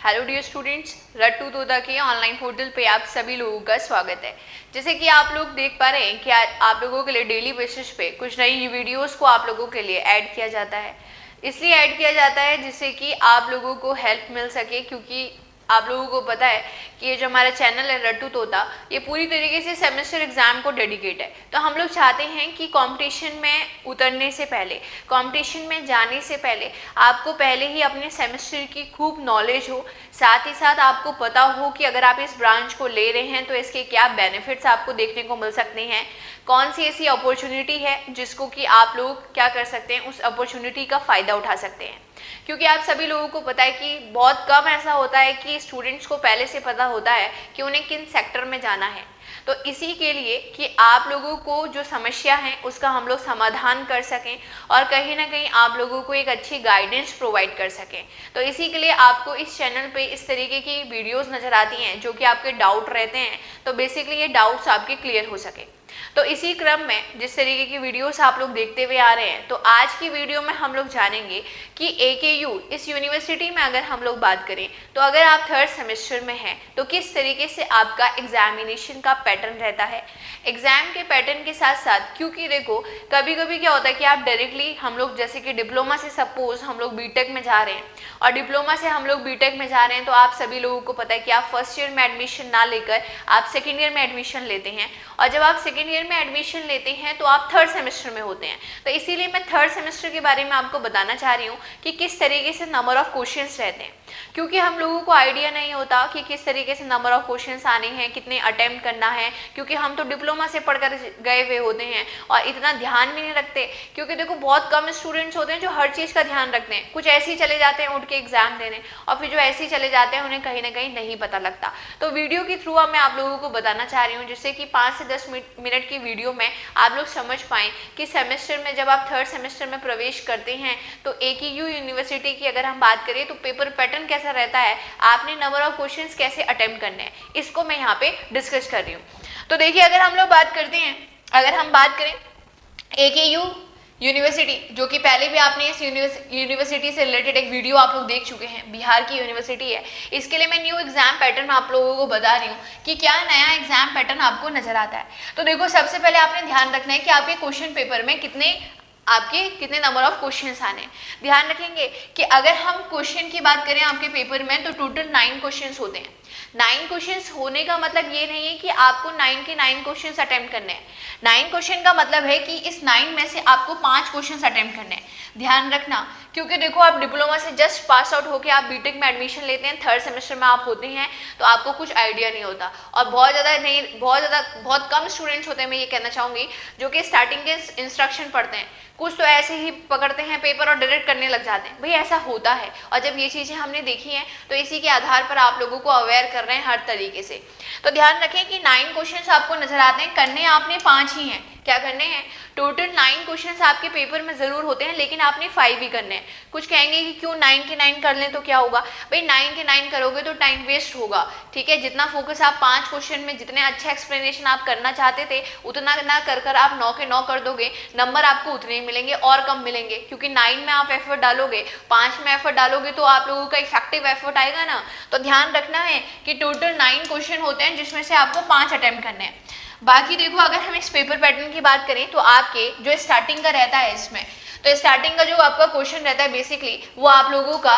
Hello dear students, रट्टू तोता के online portal पे आप सभी लोगों का स्वागत है। जैसे कि आप लोग देख पा रहे हैं कि आप लोगों के लिए डेली बेसिस पे कुछ नई वीडियोस को आप लोगों के लिए ऐड किया जाता है। इसलिए ऐड किया जाता है जिससे कि आप लोगों को हेल्प मिल सके, क्योंकि आप लोगों को पता है कि ये जो हमारा चैनल है रट्टू तोता, ये पूरी तरीके से सेमेस्टर एग्जाम को डेडिकेट है। तो हम लोग चाहते हैं कि कंपटीशन में उतरने से पहले, कंपटीशन में जाने से पहले आपको पहले ही अपने सेमेस्टर की खूब नॉलेज हो, साथ ही साथ आपको पता हो कि अगर आप इस ब्रांच को ले रहे हैं तो इसके क्या बेनिफिट्स आपको देखने को मिल सकते हैं, कौन सी ऐसी अपॉर्चुनिटी है जिसको कि आप लोग क्या कर सकते हैं, उस अपॉर्चुनिटी का फ़ायदा उठा सकते हैं। क्योंकि आप सभी लोगों को पता है कि बहुत कम ऐसा होता है कि स्टूडेंट्स को पहले से पता होता है कि उन्हें किन सेक्टर में जाना है। तो इसी के लिए कि आप लोगों को जो समस्या है उसका हम लोग समाधान कर सकें और कहीं ना कहीं आप लोगों को एक अच्छी गाइडेंस प्रोवाइड कर सकें, तो इसी के लिए आपको इस चैनल पे इस तरीके की वीडियोस नज़र आती हैं जो कि आपके डाउट रहते हैं, तो बेसिकली ये डाउट्स आपके क्लियर हो सके। तो इसी क्रम में जिस तरीके की वीडियोस आप लोग देखते हुए आ रहे हैं, तो आज की वीडियो में हम लोग जानेंगे कि AKU इस यूनिवर्सिटी में अगर हम लोग बात करें तो अगर आप थर्ड सेमेस्टर में हैं तो किस तरीके से आपका एग्जामिनेशन का पैटर्न रहता है। एग्जाम के पैटर्न के साथ साथ, क्योंकि देखो कभी कभी क्या होता है कि आप डायरेक्टली, हम लोग जैसे कि डिप्लोमा से सपोज हम लोग बीटेक में जा रहे हैं और डिप्लोमा से हम लोग बीटेक में जा रहे हैं, तो आप सभी लोगों को पता है कि आप फर्स्ट ईयर में एडमिशन ना लेकर आप सेकेंड ईयर में एडमिशन लेते हैं, और जब आप सेकेंड ईयर में एडमिशन लेते हैं तो आप थर्ड सेमेस्टर में होते हैं। तो इसीलिए मैं थर्ड सेमेस्टर के बारे में आपको बताना चाह रही हूँ कि किस तरीके से नंबर ऑफ क्वेश्चंस रहते हैं, क्योंकि हम लोगों को आइडिया नहीं होता कि किस तरीके से नंबर ऑफ क्वेश्चंस आने हैं, कितने अटेम्प्ट करना है, क्योंकि हम तो डिप्लोमा से पढ़कर गए हुए होते हैं और इतना ध्यान भी नहीं रखते। क्योंकि देखो बहुत कम स्टूडेंट्स होते हैं जो हर चीज़ का ध्यान रखते हैं, कुछ ऐसे ही चले जाते हैं उठ के एग्जाम देने, और फिर जो ऐसे ही चले जाते हैं उन्हें कहीं ना कहीं नहीं पता लगता। तो वीडियो के थ्रू मैं आप लोगों को बताना चाह रही हूँ जिससे कि 5 से 10 मिनट की वीडियो में आप लोग समझ पाएँ कि सेमेस्टर में जब आप थर्ड सेमेस्टर में प्रवेश करते हैं तो AKU यूनिवर्सिटी की अगर हम बात करें तो पेपर पैटर्न कैसा रहता है, आपने नंबर ऑफ क्वेश्चंस कैसे अटेम्प्ट करने हैं, इसको मैं यहाँ पे डिस्कस कर रही हूँ। तो देखिए अगर हम लोग बात करते हैं, अगर हम बात करें AKU यूनिवर्सिटी, जो कि पहले भी आपने इस यूनिवर्सिटी से रिलेटेड एक वीडियो आप लोग देख चुके हैं, बिहार की यूनिवर्सिटी है। इसके लिए मैं न्यू एग्जाम पैटर्न आप लोगों को बता रही हूँ कि क्या नया एग्जाम पैटर्न आपको नजर आता है। तो देखो सबसे पहले आपने ध्यान रखना है कि आपके क्वेश्चन पेपर में कितने नंबर ऑफ क्वेश्चंस आने हैं। ध्यान रखेंगे कि अगर हम क्वेश्चन की बात करें आपके पेपर में तो टोटल 9 क्वेश्चंस होते हैं। 9 क्वेश्चंस होने का मतलब ये नहीं है कि आपको 9 के 9 क्वेश्चंस अटेम्प्ट करने हैं। 9 क्वेश्चन का मतलब है कि इस 9 में से आपको 5 क्वेश्चंस अटेम्प्ट करने हैं। ध्यान रखना, क्योंकि देखो आप डिप्लोमा से जस्ट पास आउट होकर आप बीटेक में एडमिशन लेते हैं, थर्ड सेमेस्टर में आप होते हैं, तो आपको कुछ आइडिया नहीं होता, और बहुत कम स्टूडेंट्स होते हैं, मैं ये कहना चाहूँगी, जो कि स्टार्टिंग के इंस्ट्रक्शन पढ़ते हैं। कुछ तो ऐसे ही पकड़ते हैं पेपर और डायरेक्ट करने लग जाते हैं। भाई ऐसा होता है, और जब ये चीज़ें हमने देखी हैं तो इसी के आधार पर आप लोगों को अवेयर कर रहे हैं हर तरीके से। तो ध्यान रखें कि 9 क्वेश्चंस आपको नजर आते हैं, करने आपने 5 ही हैं। क्या करने हैं? टोटल 9 क्वेश्चंस आपके पेपर में ज़रूर होते हैं, लेकिन आपने 5 ही करने हैं। कुछ कहेंगे कि क्यों 9 के 9 कर लें तो क्या होगा? भाई 9 के 9 करोगे तो टाइम वेस्ट होगा, ठीक है। जितना फोकस आप 5 क्वेश्चन में, जितने अच्छे एक्सप्लेनेशन आप करना चाहते थे उतना ना कर आप 9 के 9 कर दोगे, नंबर आपको उतने ही मिलेंगे और कम मिलेंगे, क्योंकि 9 में आप एफर्ट डालोगे, 5 में एफर्ट डालोगे तो आप लोगों का इफेक्टिव एफर्ट आएगा ना। तो ध्यान रखना है कि टोटल 9 क्वेश्चन होते हैं जिसमें से आपको 5 अटेम्प्ट करने हैं। बाकी देखो अगर हम इस पेपर पैटर्न की बात करें तो आपके जो स्टार्टिंग का रहता है इसमें, तो स्टार्टिंग का जो आपका क्वेश्चन रहता है बेसिकली वो आप लोगों का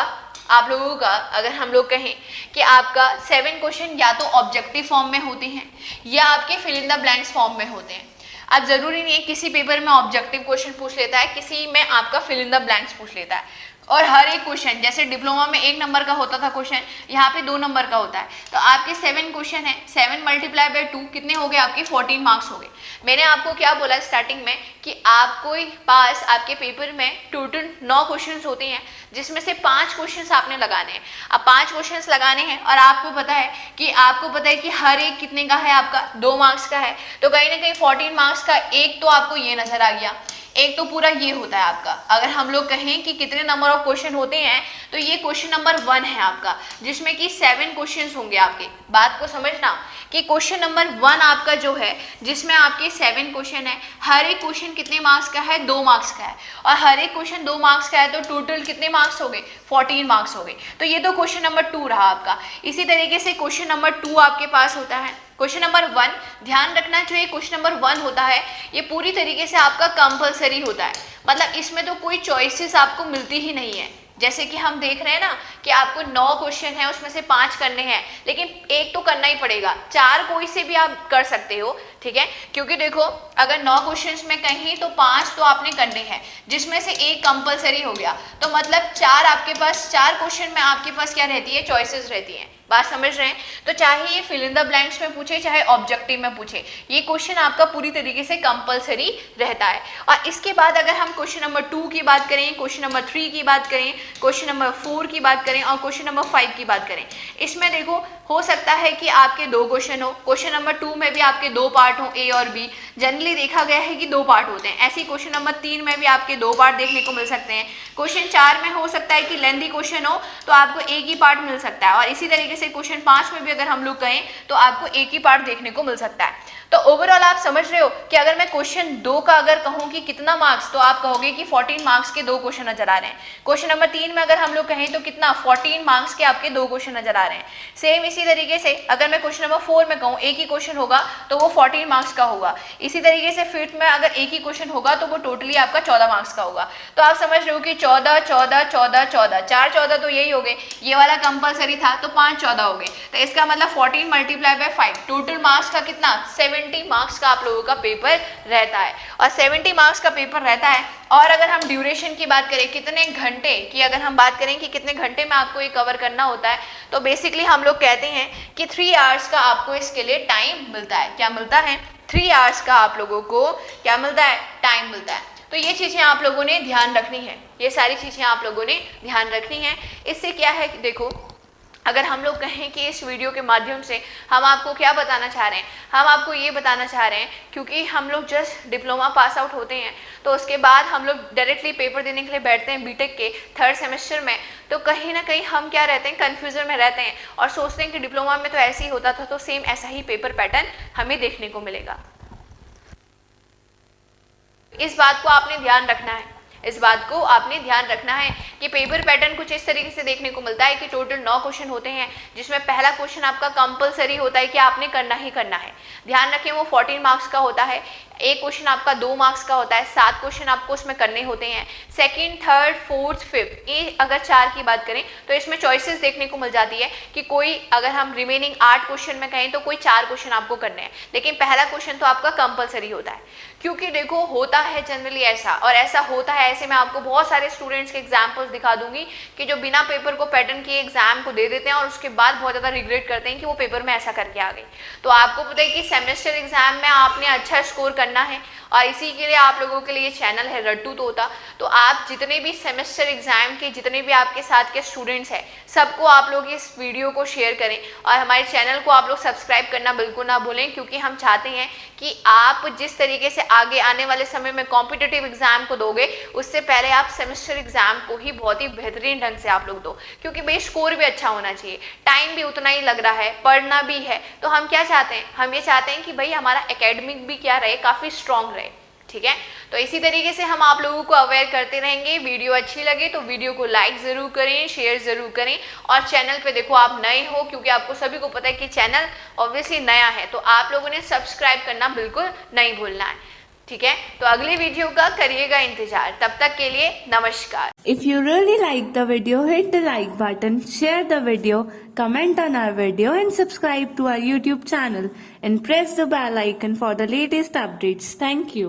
अगर हम लोग कहें कि आपका 7 क्वेश्चन या तो ऑब्जेक्टिव फॉर्म में होते हैं या आपके fill in the blanks form में होते हैं। अब जरूरी नहीं है, किसी पेपर में ऑब्जेक्टिव क्वेश्चन पूछ लेता है, किसी में आपका फिल इन द ब्लैंक्स पूछ लेता है, और हर एक क्वेश्चन, जैसे डिप्लोमा में 1 नंबर का होता था क्वेश्चन, यहाँ पे 2 नंबर का होता है। तो आपके 7 क्वेश्चन है, 7 मल्टीप्लाई बाय 2 कितने हो गए? आपके 14 मार्क्स हो गए। मैंने आपको क्या बोला स्टार्टिंग में कि आपको पास आपके पेपर में टोटल 9 क्वेश्चन होते हैं, जिसमें से 5 क्वेश्चन आपने लगाने हैं। अब 5 क्वेश्चन लगाने हैं और आपको पता है कि हर एक कितने का है, आपका 2 मार्क्स का है, तो कहीं ना कहीं 14 मार्क्स का एक तो आपको ये नजर आ गया एक तो पूरा ये होता है आपका, अगर हम लोग कहें कि कितने नंबर ऑफ क्वेश्चन होते हैं तो ये क्वेश्चन नंबर 1 है आपका, जिसमें कि 7 क्वेश्चन होंगे आपके। बात को समझना कि क्वेश्चन नंबर 1 आपका जो है जिसमें आपके 7 क्वेश्चन है, हर एक क्वेश्चन कितने मार्क्स का है, 2 मार्क्स का है, और हर एक क्वेश्चन 2 मार्क्स का है तो टोटल कितने मार्क्स हो गए, 14 मार्क्स हो गए। तो ये तो क्वेश्चन नंबर 2 रहा आपका। इसी तरीके से क्वेश्चन नंबर 2 आपके पास होता है। क्वेश्चन नंबर 1 ध्यान रखना चाहिए, क्वेश्चन नंबर 1 होता है ये पूरी तरीके से आपका कंपलसरी होता है, मतलब इसमें तो कोई चॉइसेस आपको मिलती ही नहीं है। जैसे कि हम देख रहे हैं ना कि आपको 9 क्वेश्चन है, उसमें से 5 करने हैं, लेकिन एक तो करना ही पड़ेगा, 4 कोई से भी आप कर सकते हो, ठीक है। क्योंकि देखो अगर 9 क्वेश्चंस में कहीं तो 5 तो आपने करने हैं, जिसमें से एक कंपलसरी हो गया, तो मतलब 4 आपके पास, 4 क्वेश्चन में आपके पास क्या रहती है, चॉइसेस रहती हैं। बात समझ रहे हैं? तो चाहे ये फिल इन द ब्लैंक्स में पूछे चाहे ऑब्जेक्टिव में पूछे, ये क्वेश्चन आपका पूरी तरीके से कंपलसरी रहता है। और इसके बाद अगर हम क्वेश्चन नंबर 2 की बात करें, क्वेश्चन नंबर 3 की बात करें, क्वेश्चन नंबर 4 की बात करें और क्वेश्चन नंबर 5 की बात करें, इसमें देखो हो सकता है कि आपके 2 क्वेश्चन हो, क्वेश्चन नंबर 2 में भी आपके 2 पार्ट हो, ए और बी। जनरली देखा गया है कि 2 पार्ट होते हैं। ऐसे क्वेश्चन नंबर 3 में भी आपके 2 पार्ट देखने को मिल सकते हैं। क्वेश्चन 4 में हो सकता है कि लेंथी क्वेश्चन हो तो आपको एक ही पार्ट मिल सकता है, और इसी तरीके से क्वेश्चन 5 में भी अगर हम लोग कहें तो आपको एक ही पार्ट देखने को मिल सकता है। तो ओवरऑल आप समझ रहे हो कि अगर मैं क्वेश्चन 2 का अगर कहूं कि कितना मार्क्स, तो आप कहोगे कि 14 मार्क्स के 2 क्वेश्चन नजर आ रहे हैं। क्वेश्चन नंबर 3 में अगर हम लोग कहें तो कितना, 14 मार्क्स के आपके 2 क्वेश्चन नजर आ रहे हैं। सेम इसी तरीके से अगर मैं क्वेश्चन नंबर 4 में कहूँ एक ही क्वेश्चन होगा तो वो 14 मार्क्स का होगा। इसी तरीके से 5th में अगर एक ही क्वेश्चन होगा तो वो टोटली आपका 14 मार्क्स का होगा। तो आप समझ रहे हो कि 14 14 14 14 4 14 तो यही हो गए, ये वाला कंपलसरी था तो 5 14 हो गए, तो इसका मतलब 14 मल्टीप्लाई बाय 5, टोटल मार्क्स का कितना, 70 मार्क्स का आप लोगों का पेपर रहता है। और 70 मार्क्स का पेपर रहता है। और अगर हम ड्यूरेशन की बात करें, कितने घंटे की अगर हम बात करें कि कितने घंटे में आपको ये कवर करना होता है, तो बेसिकली हम लोग कहते हैं कि 3 आवर्स का आपको इसके लिए टाइम मिलता है। क्या मिलता है? 3 आवर्स का आप लोगों को क्या मिलता है, टाइम मिलता है। तो ये चीज़ें आप लोगों ने ध्यान रखनी है, ये सारी चीज़ें आप लोगों ने ध्यान रखनी है। इससे क्या है कि देखो अगर हम लोग कहें कि इस वीडियो के माध्यम से हम आपको क्या बताना चाह रहे हैं, हम आपको ये बताना चाह रहे हैं क्योंकि हम लोग जस्ट डिप्लोमा पास आउट होते हैं तो उसके बाद हम लोग डायरेक्टली पेपर देने के लिए बैठते हैं बीटेक के 3rd सेमेस्टर में, तो कहीं ना कहीं हम क्या रहते हैं, कन्फ्यूजन में रहते हैं और सोचते हैं कि डिप्लोमा में तो ऐसे ही होता था, तो सेम ऐसा ही पेपर पैटर्न हमें देखने को मिलेगा। इस बात को आपने ध्यान रखना है, इस बात को आपने ध्यान रखना है कि पेपर पैटर्न कुछ इस तरीके से देखने को मिलता है कि टोटल 9 क्वेश्चन होते हैं, जिसमें पहला क्वेश्चन आपका कंपलसरी होता है कि आपने करना ही करना है। ध्यान रखें वो 14 मार्क्स का होता है। एक क्वेश्चन आपका 2 मार्क्स का होता है, 7 क्वेश्चन आपको उसमें करने होते हैं। सेकंड, थर्ड, फोर्थ, फिफ्थ, ये अगर 4 की बात करें तो इसमें चॉइसेस देखने को मिल जाती है कि कोई अगर हम रिमेनिंग 8 क्वेश्चन में कहें तो कोई 4 क्वेश्चन आपको करने हैं, लेकिन पहला क्वेश्चन तो आपका कंपलसरी होता है। क्योंकि देखो होता है जनरली ऐसा, और ऐसा होता है, ऐसे मैं आपको बहुत सारे स्टूडेंट्स के एग्जाम्पल्स दिखा दूंगी कि जो बिना पेपर को पैटर्न किए एग्जाम को दे देते हैं और उसके बाद बहुत ज़्यादा रिग्रेट करते हैं कि वो पेपर में ऐसा करके आ गए। तो आपको पता है कि सेमेस्टर एग्जाम में आपने अच्छा स्कोर करना है, और इसी के लिए आप लोगों के लिए चैनल है रट्टू तोता। तो आप जितने भी सेमेस्टर एग्जाम के जितने भी आपके साथ के स्टूडेंट्स हैं, सबको आप लोग इस वीडियो को शेयर करें और हमारे चैनल को आप लोग सब्सक्राइब करना बिल्कुल ना भूलें, क्योंकि हम चाहते हैं कि आप जिस तरीके से आगे आने वाले समय में कॉम्पिटिटिव एग्जाम को दोगे, उससे पहले आप सेमेस्टर एग्जाम को ही बहुत ही बेहतरीन ढंग से आप लोग दो, क्योंकि भाई स्कोर भी अच्छा होना चाहिए, टाइम भी उतना ही लग रहा है, पढ़ना भी है। तो हम क्या चाहते हैं, हम ये चाहते हैं कि भाई हमारा एकेडमिक भी क्या रहे, काफ़ी स्ट्रांग रहे, ठीक है। तो इसी तरीके से हम आप लोगों को अवेयर करते रहेंगे। वीडियो अच्छी लगे तो वीडियो को लाइक ज़रूर करें, शेयर ज़रूर करें, और चैनल पे देखो आप नए हो, क्योंकि आपको सभी को पता है कि चैनल ऑब्वियसली नया है, तो आप लोगों ने सब्सक्राइब करना बिल्कुल नहीं भूलना है, ठीक है। तो अगले वीडियो का करिएगा इंतजार, तब तक के लिए नमस्कार। If you really like the video, hit the like button, share the video, comment on our video and subscribe to our YouTube channel and press the bell icon for the latest updates. Thank you.